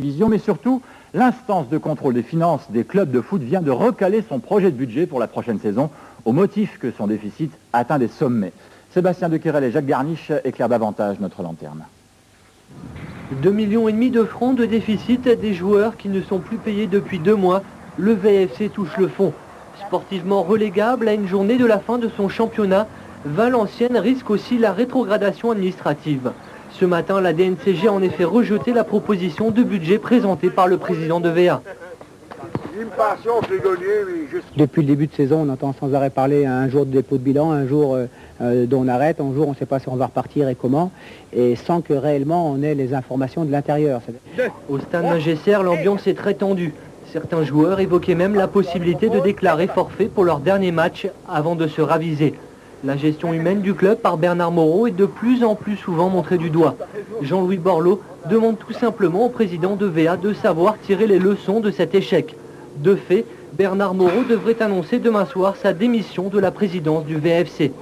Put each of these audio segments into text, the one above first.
division, mais surtout, l'instance de contrôle des finances des clubs de foot vient de recaler son projet de budget pour la prochaine saison, au motif que son déficit atteint des sommets. Sébastien Dequerel et Jacques Garniche éclairent davantage notre lanterne. 2,5 millions de francs de déficit des joueurs qui ne sont plus payés depuis 2 mois. Le VFC touche le fond. Sportivement relégable à une journée de la fin de son championnat, Valenciennes risque aussi la rétrogradation administrative. Ce matin, la DNCG a en effet rejeté la proposition de budget présentée par le président de VA. Depuis le début de saison, on entend sans arrêt parler un jour de dépôt de bilan, un jour dont on arrête, un jour on ne sait pas si on va repartir et comment, et sans que réellement on ait les informations de l'intérieur. Au stade Magesser, l'ambiance est très tendue. Certains joueurs évoquaient même la possibilité de déclarer forfait pour leur dernier match avant de se raviser. La gestion humaine du club par Bernard Moreau est de plus en plus souvent montrée du doigt. Jean-Louis Borloo demande tout simplement au président de VA de savoir tirer les leçons de cet échec. De fait, Bernard Moreau devrait annoncer demain soir sa démission de la présidence du VFC.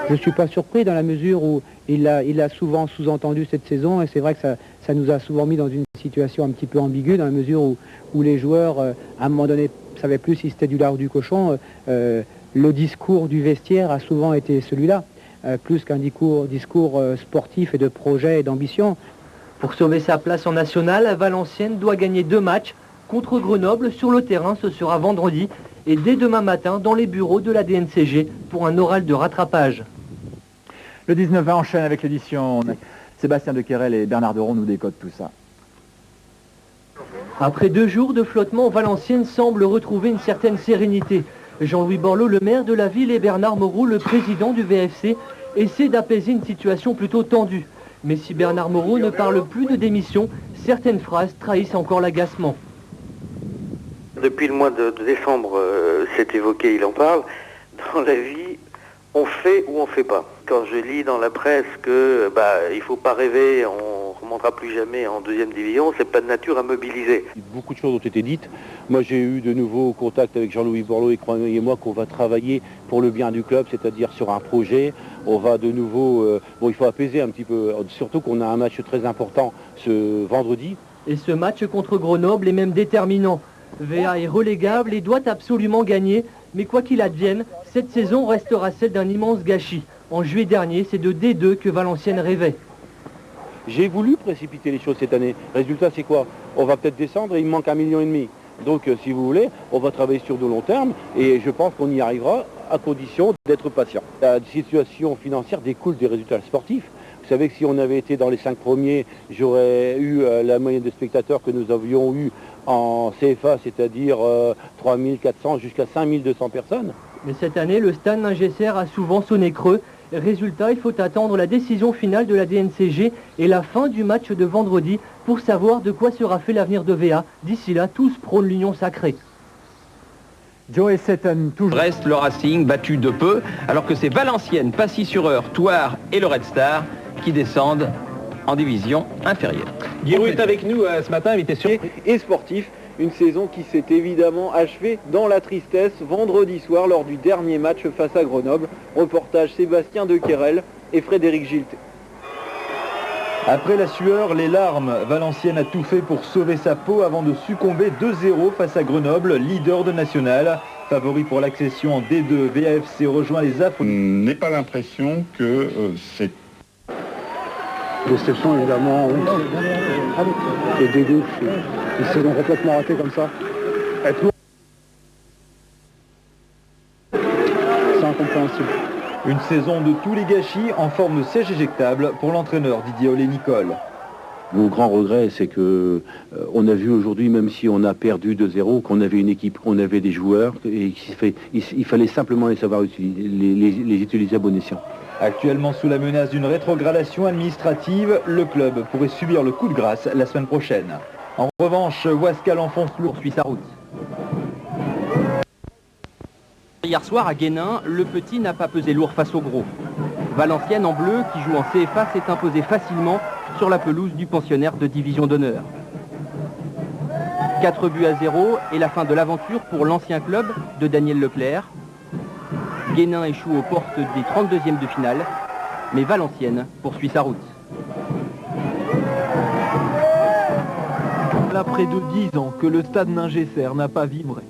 Je ne suis pas surpris dans la mesure où il a souvent sous-entendu cette saison, et c'est vrai que ça nous a souvent mis dans une situation un petit peu ambiguë, dans la mesure où les joueurs, à un moment donné, ne savaient plus si c'était du lard ou du cochon. Le discours du vestiaire a souvent été celui-là, plus qu'un discours sportif et de projet et d'ambition. Pour sauver sa place en nationale, Valenciennes doit gagner 2 matchs. Contre Grenoble, sur le terrain, ce sera vendredi, et dès demain matin dans les bureaux de la DNCG pour un oral de rattrapage. Le 19 enchaîne avec l'édition. Sébastien Dequerel et Bernard Deron nous décodent tout ça. Après 2 jours de flottement, Valenciennes semble retrouver une certaine sérénité. Jean-Louis Borloo, le maire de la ville, et Bernard Moreau, le président du VFC, essaient d'apaiser une situation plutôt tendue. Mais si Bernard Moreau ne parle plus de démission, certaines phrases trahissent encore l'agacement. Depuis le mois de décembre, c'est évoqué, il en parle. Dans la vie, on fait ou on fait pas. Quand je lis dans la presse que il faut pas rêver, on remontera plus jamais en 2e division, c'est pas de nature à mobiliser. Beaucoup de choses ont été dites. Moi, j'ai eu de nouveaux contacts avec Jean-Louis Borloo et croyez-moi qu'on va travailler pour le bien du club, c'est-à-dire sur un projet. On va de nouveau... il faut apaiser un petit peu, surtout qu'on a un match très important ce vendredi. Et ce match contre Grenoble est même déterminant. VA est relégable et doit absolument gagner, mais quoi qu'il advienne, cette saison restera celle d'un immense gâchis. En juillet dernier, c'est de D2 que Valenciennes rêvait. J'ai voulu précipiter les choses cette année. Résultat, c'est quoi? On va peut-être descendre et il manque 1,5 million. Donc, si vous voulez, on va travailler sur de long terme et je pense qu'on y arrivera à condition d'être patient. La situation financière découle des résultats sportifs. Vous savez que si on avait été dans les 5 premiers, j'aurais eu la moyenne de spectateurs que nous avions eu en CFA, c'est-à-dire 3400 jusqu'à 5200 personnes. Mais cette année, le stade Magesser a souvent sonné creux. Résultat, il faut attendre la décision finale de la DNCG et la fin du match de vendredi pour savoir de quoi sera fait l'avenir de VA. D'ici là, tous prônent l'union sacrée. Joey Seton, toujours. Brest, le Racing, battu de peu, alors que c'est Valenciennes, Passy-sur-Eure, Thouars et le Red Star qui descendent en division inférieure. Giroud est avec nous ce matin, invité sur et sportif. Une saison qui s'est évidemment achevée dans la tristesse vendredi soir lors du dernier match face à Grenoble. Reportage Sébastien Dequerel et Frédéric Giltet. Après la sueur, les larmes, Valenciennes a tout fait pour sauver sa peau avant de succomber 2-0 face à Grenoble, leader de national. Favori pour l'accession en D2, VAFC rejoint les affres. On n'a pas l'impression que c'est... Déception évidemment, oui. Et dégoût, une saison complètement ratée comme ça. C'est incompréhensible. Une saison de tous les gâchis en forme de siège éjectable pour l'entraîneur Didier Olé-Nicole. Mon grand regret, c'est que on a vu aujourd'hui, même si on a perdu 2-0, qu'on avait une équipe, qu'on avait des joueurs, et il fallait simplement les savoir les utiliser à bon escient. Actuellement sous la menace d'une rétrogradation administrative, le club pourrait subir le coup de grâce la semaine prochaine. En revanche, Wascal enfonce lourd suit sa route. Hier soir à Guénin, le petit n'a pas pesé lourd face au gros. Valenciennes en bleu, qui joue en CFA, s'est imposé facilement sur la pelouse du pensionnaire de division d'honneur. 4 buts à 0 et la fin de l'aventure pour l'ancien club de Daniel Leclerc. Guénin échoue aux portes des 32e de finale, mais Valenciennes poursuit sa route. Voilà près de 10 ans que le stade Ningesser n'a pas vibré.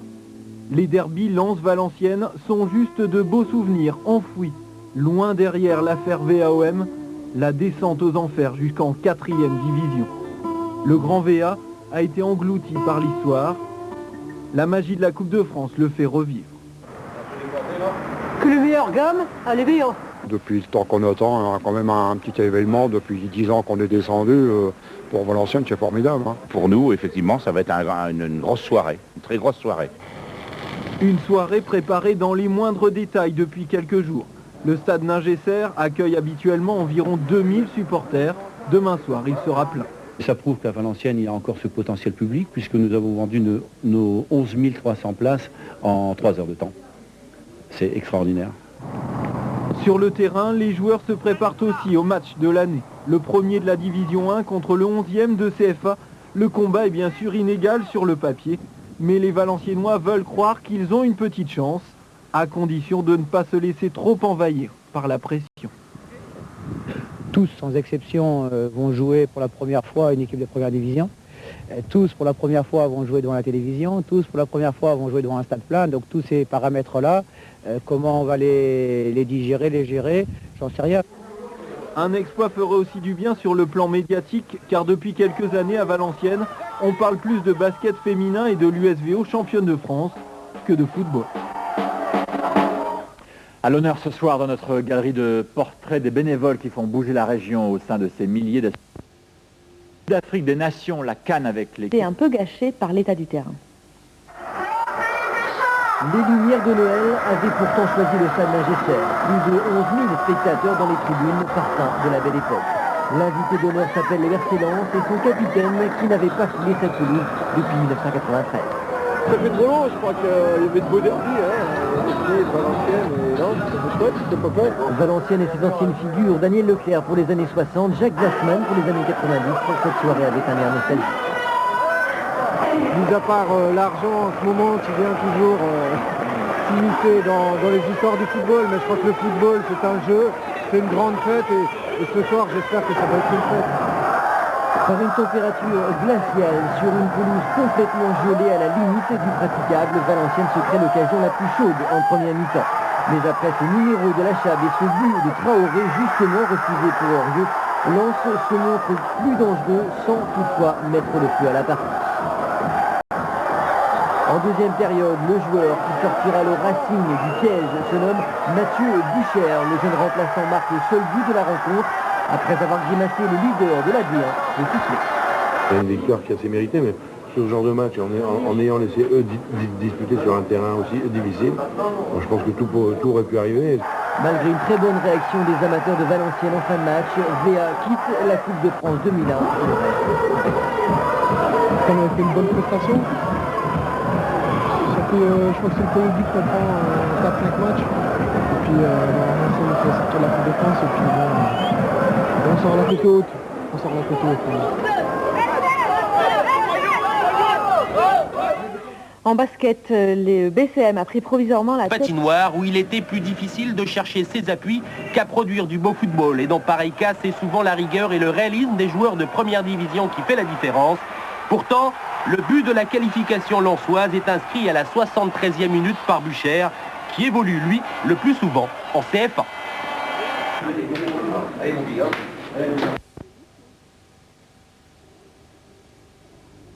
Les derbys Lens-Valenciennes sont juste de beaux souvenirs enfouis, loin derrière l'affaire VAOM, la descente aux enfers jusqu'en 4e division. Le grand VA a été englouti par l'histoire. La magie de la Coupe de France le fait revivre. Que le meilleur gamme, allez bien. Depuis le temps qu'on attend, on a quand même un petit événement depuis 10 ans qu'on est descendu. Pour Valenciennes, c'est formidable. Hein. Pour nous, effectivement, ça va être une grosse soirée, une très grosse soirée. Une soirée préparée dans les moindres détails depuis quelques jours. Le stade Ningesser accueille habituellement environ 2000 supporters. Demain soir, il sera plein. Ça prouve qu'à Valenciennes, il y a encore ce potentiel public, puisque nous avons vendu nos 11 300 places en 3 heures de temps. C'est extraordinaire. Sur le terrain, les joueurs se préparent aussi au match de l'année. Le premier de la Division 1 contre le 11e de CFA. Le combat est bien sûr inégal sur le papier, mais les Valenciennois veulent croire qu'ils ont une petite chance, à condition de ne pas se laisser trop envahir par la pression. Tous, sans exception, vont jouer pour la première fois une équipe de première division. Tous, pour la première fois, vont jouer devant la télévision. Tous, pour la première fois, vont jouer devant un stade plein. Donc tous ces paramètres-là, comment on va les digérer, les gérer, j'en sais rien. Un exploit ferait aussi du bien sur le plan médiatique, car depuis quelques années à Valenciennes, on parle plus de basket féminin et de l'USVO championne de France que de football. À l'honneur ce soir dans notre galerie de portraits des bénévoles qui font bouger la région au sein de ces milliers d'Afrique des Nations, la CAN avec les... C'est un peu gâché par l'état du terrain. Les lumières de Noël avaient pourtant choisi le stade Ningesser. Plus de 11 000 spectateurs dans les tribunes, parfum de la belle époque. L'invité d'honneur s'appelle le RC Lens et son capitaine qui n'avait pas filé cette pelouse depuis 1993. Ça fait trop long, je crois qu'il y avait de beaux derbys, Valenciennes et Lens, c'était chouette, c'était pas mal. Valenciennes et ses anciennes figures, Daniel Leclerc pour les années 60, Jacques Glassman pour les années 90, cette soirée avait un air nostalgique. Mis à part l'argent en ce moment qui vient toujours s'immiscer dans les histoires du football, mais je crois que le football c'est un jeu, c'est une grande fête et ce soir j'espère que ça va être une fête. Par une température glaciale sur une pelouse complètement gelée à la limite du praticable, Valenciennes se crée l'occasion la plus chaude en première mi-temps. Mais après ce numéro de la Chab et ce but de Traoré justement refusé pour hors-jeu, Lens se montre plus dangereux sans toutefois mettre le feu à la partie. En deuxième période, le joueur qui sortira le Racing du piège se nomme Mathieu Bucher. Le jeune remplaçant marque le seul but de la rencontre après avoir grimacé le leader de la D1, le Toussé. C'est une victoire qui est assez méritée, mais sur ce genre de match, en ayant laissé eux disputer sur un terrain aussi difficile, je pense que tout aurait pu arriver. Malgré une très bonne réaction des amateurs de Valenciennes en fin de match, VA quitte la Coupe de France 2001 et le reste. On a fait une bonne prestation. Je crois que c'est le premier but qu'on prend en 4-5 matchs. Et puis normalement c'est nous fait sortir de la Coupe de France et puis on sort la tête haute. On sort la tête haute. En basket, le BCM a pris provisoirement la tête... Patinoire où il était plus difficile de chercher ses appuis qu'à produire du beau football. Et dans pareil cas, c'est souvent la rigueur et le réalisme des joueurs de première division qui fait la différence. Pourtant, le but de la qualification lensoise est inscrit à la 73e minute par Bucher, qui évolue, lui, le plus souvent en CFA.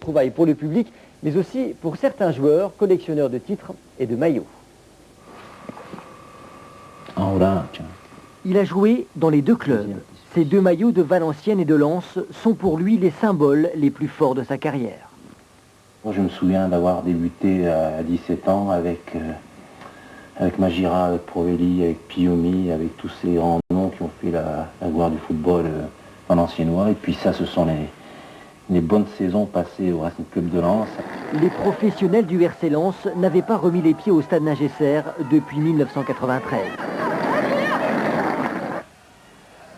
Trouvaille pour le public, mais aussi pour certains joueurs, collectionneurs de titres et de maillots. Il a joué dans les deux clubs. Ces deux maillots de Valenciennes et de Lens sont pour lui les symboles les plus forts de sa carrière. Je me souviens d'avoir débuté à 17 ans avec Magira, avec Provelli, avec Piomi, avec tous ces grands noms qui ont fait la gloire du football valenciennois. Et puis ça, ce sont les bonnes saisons passées au Racing Club de Lens. Les professionnels du RC Lens n'avaient pas remis les pieds au stade Ningesser depuis 1993.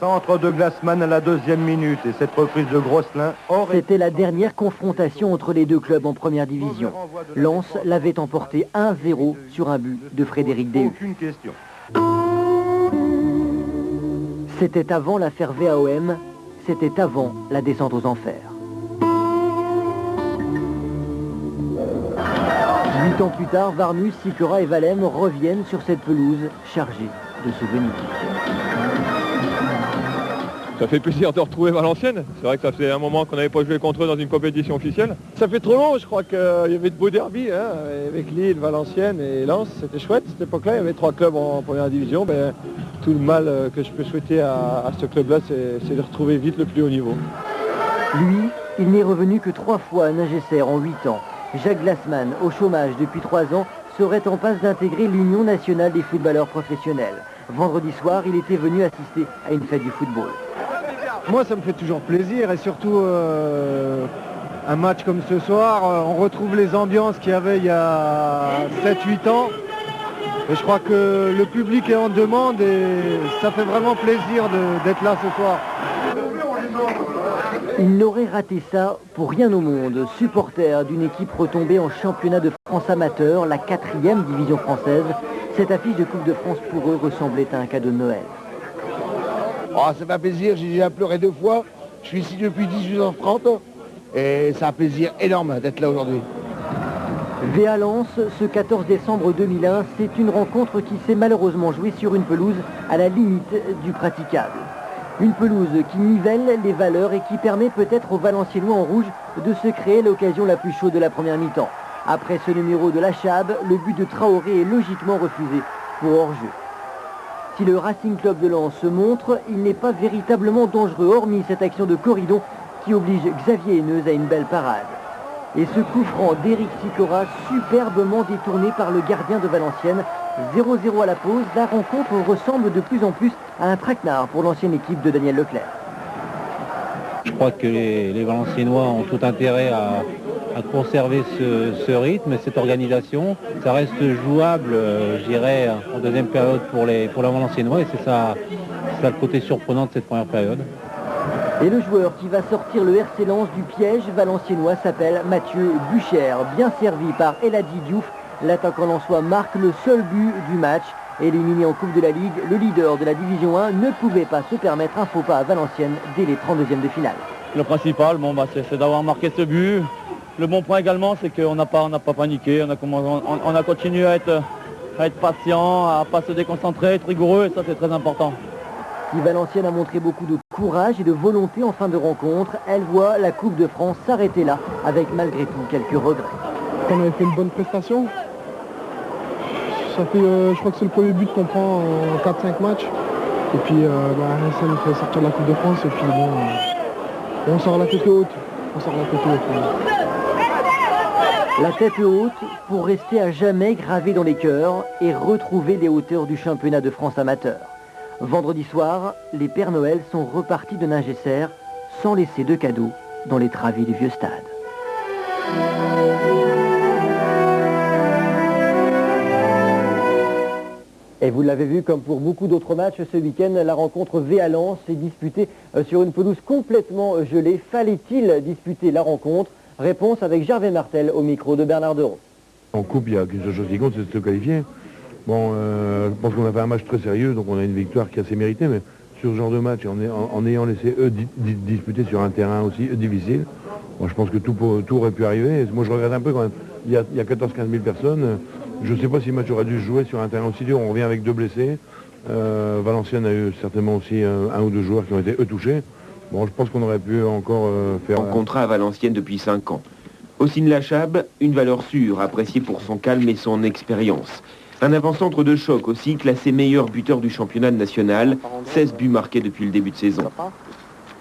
Centre de Glassman à la 2e minute et cette reprise de Grosselin. C'était la dernière confrontation entre les deux clubs en première division. Lens l'avait emporté 1-0 sur un but de Frédéric Déhu. Aucune question. C'était avant l'affaire VAOM, c'était avant la descente aux enfers. 8 ans plus tard, Varmus, Sicora et Valem reviennent sur cette pelouse chargée de souvenirs. Ça fait plaisir de retrouver Valenciennes. C'est vrai que ça faisait un moment qu'on n'avait pas joué contre eux dans une compétition officielle. Ça fait trop long, je crois qu'il y avait de beaux derbies, hein, avec Lille, Valenciennes et Lens. C'était chouette cette époque-là. Il y avait 3 clubs en première division. Tout le mal que je peux souhaiter à ce club-là, c'est de retrouver vite le plus haut niveau. Lui, il n'est revenu que 3 fois à Ningesser en 8 ans. Jacques Glassman, au chômage depuis 3 ans, serait en passe d'intégrer l'Union nationale des footballeurs professionnels. Vendredi soir, il était venu assister à une fête du football. Moi, ça me fait toujours plaisir et surtout un match comme ce soir, on retrouve les ambiances qu'il y avait il y a 7-8 ans. Et je crois que le public est en demande et ça fait vraiment plaisir d'être là ce soir. Il n'aurait raté ça pour rien au monde. Supporter d'une équipe retombée en championnat de France amateur, la 4e division française, cette affiche de Coupe de France pour eux ressemblait à un cadeau de Noël. Oh, ça fait plaisir, j'ai déjà pleuré 2 fois. Je suis ici depuis 18h30 et c'est un plaisir énorme d'être là aujourd'hui. VA Lens, ce 14 décembre 2001, c'est une rencontre qui s'est malheureusement jouée sur une pelouse à la limite du praticable. Une pelouse qui nivelle les valeurs et qui permet peut-être aux Valenciennois en rouge de se créer l'occasion la plus chaude de la première mi-temps. Après ce numéro de la Chab, le but de Traoré est logiquement refusé pour hors-jeu. Si le Racing Club de Lens se montre, il n'est pas véritablement dangereux, hormis cette action de Corridon qui oblige Xavier Haineux à une belle parade. Et ce coup franc d'Éric Sicora, superbement détourné par le gardien de Valenciennes. 0-0 à la pause, la rencontre ressemble de plus en plus à un traquenard pour l'ancienne équipe de Daniel Leclerc. Je crois que les Valenciennois ont tout intérêt à conserver ce rythme, cette organisation. Ça reste jouable, je dirais, en deuxième période pour les Valenciennois et c'est ça le côté surprenant de cette première période. Et le joueur qui va sortir le RC Lens du piège valenciennois s'appelle Mathieu Bucher. Bien servi par Elhadji Diouf, l'attaquant lensois marque le seul but du match. Éliminé en Coupe de la Ligue, le leader de la Division 1 ne pouvait pas se permettre un faux pas à Valenciennes dès les 32e de finale. Le principal, c'est d'avoir marqué ce but. Le bon point également, c'est qu'on n'a pas paniqué, on a continué à être patient, à ne pas se déconcentrer, être rigoureux, et ça c'est très important. Si Valenciennes a montré beaucoup de courage et de volonté en fin de rencontre, elle voit la Coupe de France s'arrêter là, avec malgré tout quelques regrets. On avait fait une bonne prestation. Ça fait, je crois que c'est le premier but qu'on prend en 4-5 matchs. Et puis ça nous fait sortir de la Coupe de France et puis on sort la tête haute. La tête haute pour rester à jamais gravé dans les cœurs et retrouver les hauteurs du championnat de France amateur. Vendredi soir, les Pères Noël sont repartis de Ningesser sans laisser de cadeaux dans les travées du vieux stade. Et vous l'avez vu, comme pour beaucoup d'autres matchs ce week-end, la rencontre VA Lens est disputée sur une pelouse complètement gelée. Fallait-il disputer la rencontre? Réponse avec Gervais Martel au micro de Bernard Deron. En coupe, il n'y a qu'une seule chose qui compte, c'est de se qualifier. Bon, je pense qu'on a fait un match très sérieux, donc on a une victoire qui est assez méritée, mais sur ce genre de match, en ayant laissé eux disputer sur un terrain aussi difficile, bon, je pense que tout aurait pu arriver. Et moi, je regrette un peu quand même. Il y a 14-15 000 personnes. Je ne sais pas si le match aurait dû se jouer sur un terrain aussi dur. On revient avec 2 blessés. Valenciennes a eu certainement aussi 1 ou 2 joueurs qui ont été eux touchés. Bon, je pense qu'on aurait pu encore faire... En contrat à Valenciennes depuis 5 ans. Ossine Lachab, une valeur sûre, appréciée pour son calme et son expérience. Un avant-centre de choc aussi, classé meilleur buteur du championnat national. 16 buts marqués depuis le début de saison.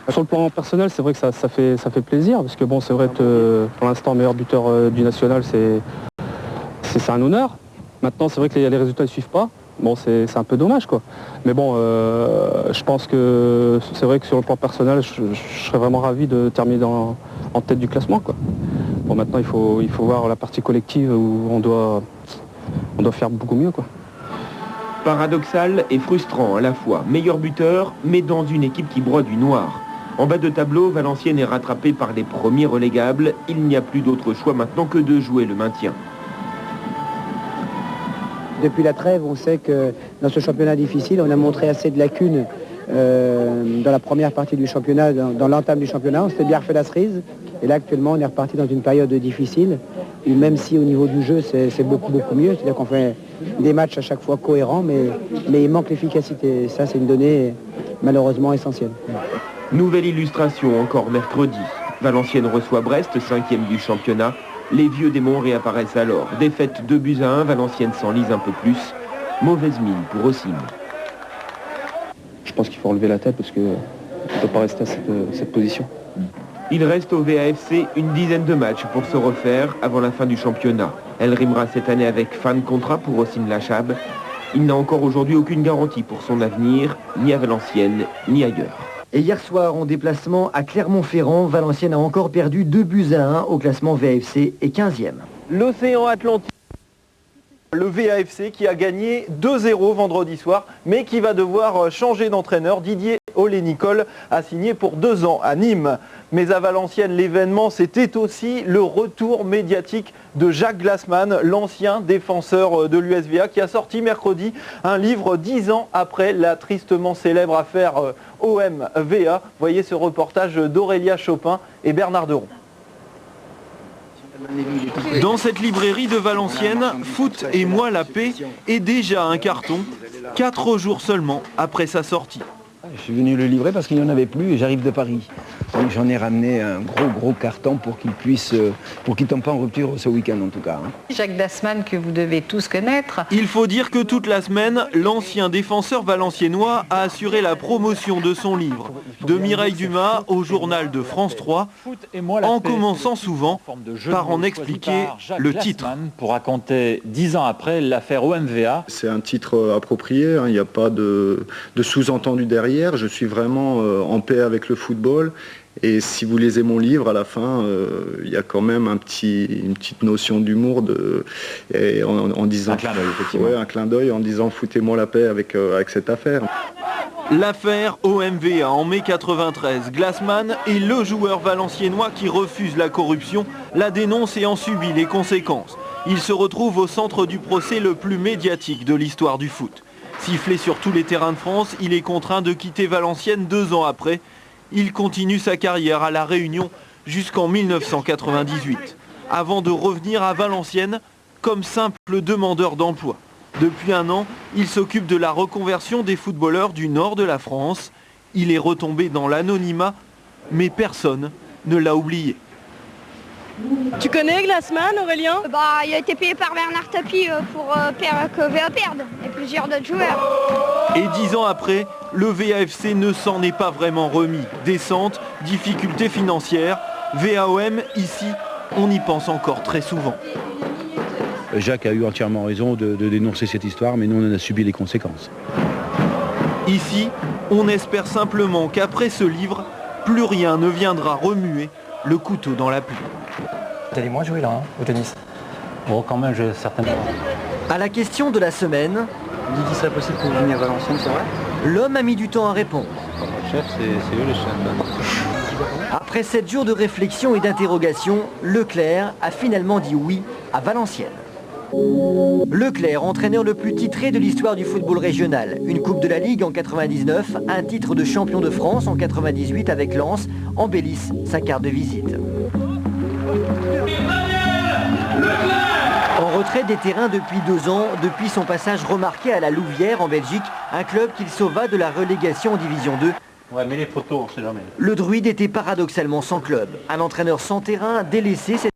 Sur le plan personnel, c'est vrai que ça fait plaisir, parce que bon, c'est vrai que pour l'instant, meilleur buteur du national, c'est un honneur. Maintenant, c'est vrai que les résultats ne suivent pas. Bon, c'est un peu dommage, quoi. Mais bon, je pense que c'est vrai que sur le plan personnel, je serais vraiment ravi de terminer en tête du classement, quoi. Bon, maintenant, il faut voir la partie collective où on doit faire beaucoup mieux, quoi. Paradoxal et frustrant à la fois. Meilleur buteur, mais dans une équipe qui broie du noir. En bas de tableau, Valenciennes est rattrapé par les premiers relégables. Il n'y a plus d'autre choix maintenant que de jouer le maintien. Depuis la trêve, on sait que dans ce championnat difficile, on a montré assez de lacunes dans la première partie du championnat, dans l'entame du championnat. On s'était bien refait la cerise. Et là, actuellement, on est reparti dans une période difficile. même si au niveau du jeu c'est beaucoup mieux, c'est-à-dire qu'on fait des matchs à chaque fois cohérents, mais il manque l'efficacité. Ça, c'est une donnée malheureusement essentielle. Nouvelle illustration encore mercredi. Valenciennes reçoit Brest, 5e du championnat. Les vieux démons réapparaissent alors. Défaite 2-1, Valenciennes s'enlise un peu plus. Mauvaise mine pour Osim. Je pense qu'il faut relever la tête parce qu'on ne peut pas rester à cette position. Il reste au VAFC une dizaine de matchs pour se refaire avant la fin du championnat. Elle rimera cette année avec fin de contrat pour Osim Lachab. Il n'a encore aujourd'hui aucune garantie pour son avenir, ni à Valenciennes, ni ailleurs. Et hier soir, en déplacement à Clermont-Ferrand, Valenciennes a encore perdu 2-1 au classement VAFC et 15e. L'Océan Atlantique, le VAFC qui a gagné 2-0 vendredi soir, mais qui va devoir changer d'entraîneur. Didier Olé-Nicole a signé pour 2 ans à Nîmes. Mais à Valenciennes, l'événement, c'était aussi le retour médiatique de Jacques Glassman, l'ancien défenseur de l'USVA, qui a sorti mercredi un livre 10 ans après la tristement célèbre affaire OM-VA. Voyez ce reportage d'Aurélia Chopin et Bernard Deron. Dans cette librairie de Valenciennes, Foot et moi la paix est déjà un carton, 4 jours seulement après sa sortie. Je suis venu le livrer parce qu'il n'y en avait plus et j'arrive de Paris. Donc j'en ai ramené un gros carton pour qu'il tombe pas en rupture ce week-end en tout cas. Jacques Glassman que vous devez tous connaître. Il faut dire que toute la semaine, l'ancien défenseur valenciennois a assuré la promotion de son livre, de Mireille Dumas au journal de France 3, en commençant souvent par en expliquer le titre. Pour raconter 10 ans après l'affaire OMVA. C'est un titre approprié, il n'y a pas de sous-entendu derrière. Je suis vraiment en paix avec le football. Et si vous lisez mon livre, à la fin, il y a quand même une petite notion d'humour en disant... Un clin d'œil, effectivement. Ouais, un clin d'œil en disant « foutez-moi la paix avec cette affaire ». L'affaire OMVA en mai 93. Glassman est le joueur valenciennois qui refuse la corruption, la dénonce et en subit les conséquences. Il se retrouve au centre du procès le plus médiatique de l'histoire du foot. Sifflé sur tous les terrains de France, il est contraint de quitter Valenciennes 2 ans après. Il continue sa carrière à La Réunion jusqu'en 1998, avant de revenir à Valenciennes comme simple demandeur d'emploi. Depuis 1 an, il s'occupe de la reconversion des footballeurs du nord de la France. Il est retombé dans l'anonymat, mais personne ne l'a oublié. Tu connais Glassman, Aurélien? Il a été payé par Bernard Tapie pour que VA perde, et plusieurs d'autres joueurs. Et 10 ans après, le VAFC ne s'en est pas vraiment remis. Descente, difficultés financières, VAOM, ici, on y pense encore très souvent. Jacques a eu entièrement raison de dénoncer cette histoire, mais nous, on en a subi les conséquences. Ici, on espère simplement qu'après ce livre, plus rien ne viendra remuer le couteau dans la plaie. T'allais moins jouer là, au tennis? Bon, quand même, certainement. À la question de la semaine, on dit qu'il serait possible que vous veniez à Valenciennes, c'est vrai? l'homme a mis du temps à répondre. Le chef, c'est eux le chef. Après 7 jours de réflexion et d'interrogation, Leclerc a finalement dit oui à Valenciennes. Leclerc, entraîneur le plus titré de l'histoire du football régional. Une Coupe de la Ligue en 99, un titre de champion de France en 98 avec Lens, embellissent sa carte de visite. En retrait des terrains depuis 2 ans, depuis son passage remarqué à la Louvière en Belgique, un club qu'il sauva de la relégation en Division 2. Ouais, mais les photos, on sait jamais. Le Druide était paradoxalement sans club. Un entraîneur sans terrain, délaissé cette